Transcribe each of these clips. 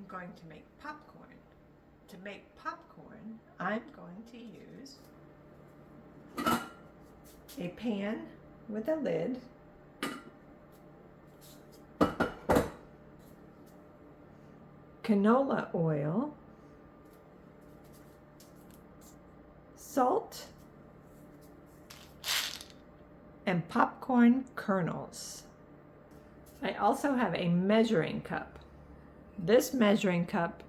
going to make popcorn. To make popcorn, I'm going to use a pan with a lid, canola oil, salt, and popcorn kernels. I also have a measuring cup. This measuring cup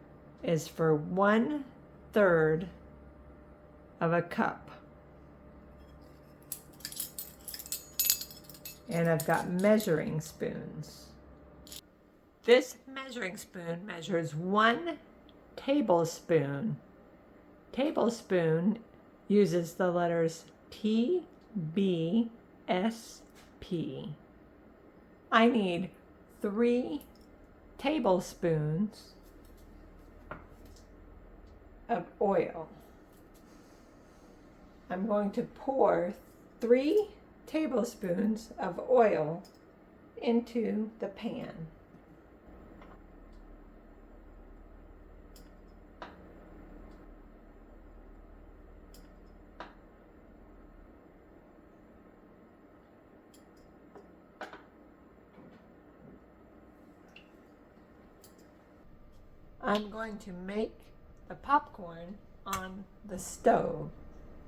is for 1/3 of a cup. And I've got measuring spoons. This measuring spoon measures 1 tablespoon. Tablespoon uses the letters T, B, S, P. I need 3 tablespoons of oil. I'm going to pour 3 tablespoons of oil into the pan. I'm going to make the popcorn on the stove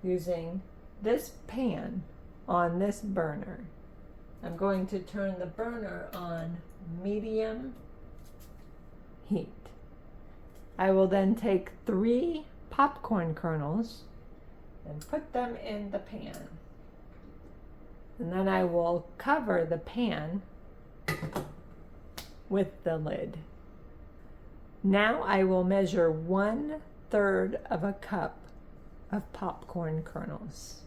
using this pan on this burner. I'm going to turn the burner on medium heat. I will then take 3 popcorn kernels and put them in the pan. And then I will cover the pan with the lid. Now I will measure 1/3 of a cup of popcorn kernels.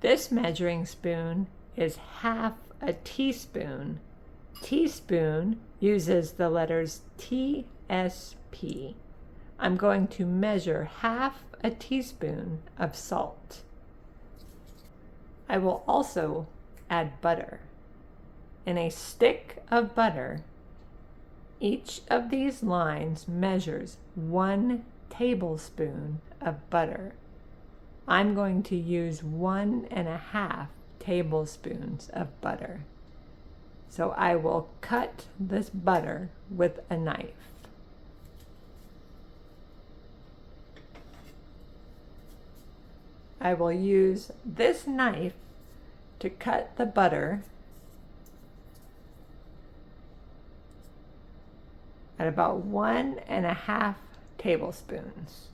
This measuring spoon is 1/2 a teaspoon. Teaspoon uses the letters T, S, P. I'm going to measure 1/2 a teaspoon of salt. I will also add butter. In a stick of butter, each of these lines measures 1 tablespoon of butter. I'm going to use 1.5 tablespoons of butter. So I will cut this butter with a knife. I will use this knife to cut the butter at about 1.5 tablespoons.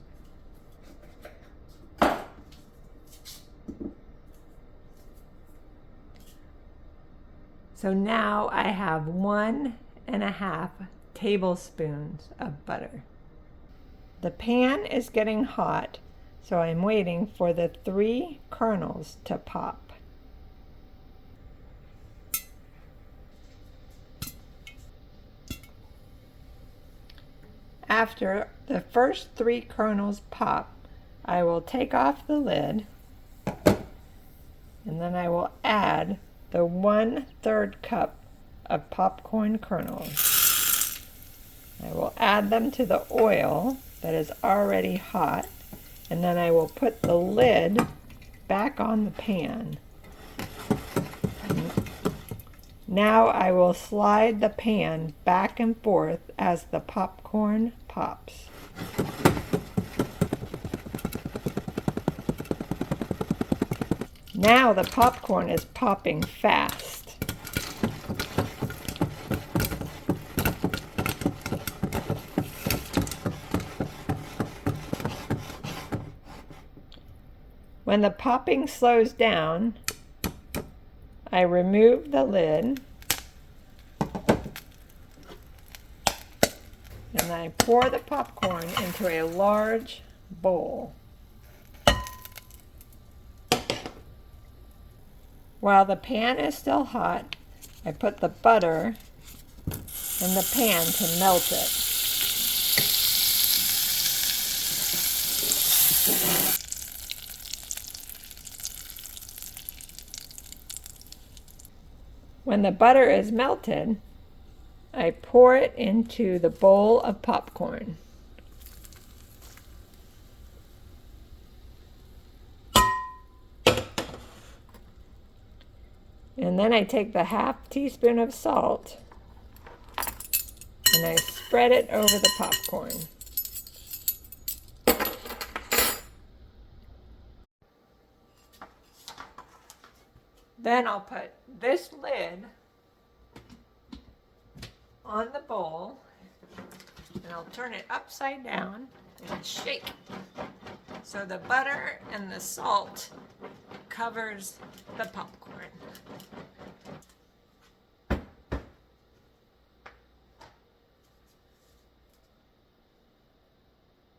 So now I have 1.5 tablespoons of butter. The pan is getting hot, so I'm waiting for the 3 kernels to pop. After the first 3 kernels pop, I will take off the lid, and then I will add the 1/3 cup of popcorn kernels. I will add them to the oil that is already hot, and then I will put the lid back on the pan. Now I will slide the pan back and forth as the popcorn pops. Now the popcorn is popping fast. When the popping slows down, I remove the lid and I pour the popcorn into a large bowl. While the pan is still hot, I put the butter in the pan to melt it. When the butter is melted, I pour it into the bowl of popcorn. And then I take the half teaspoon of salt and I spread it over the popcorn. Then I'll put this lid on the bowl and I'll turn it upside down and shake so the butter and the salt covers the popcorn.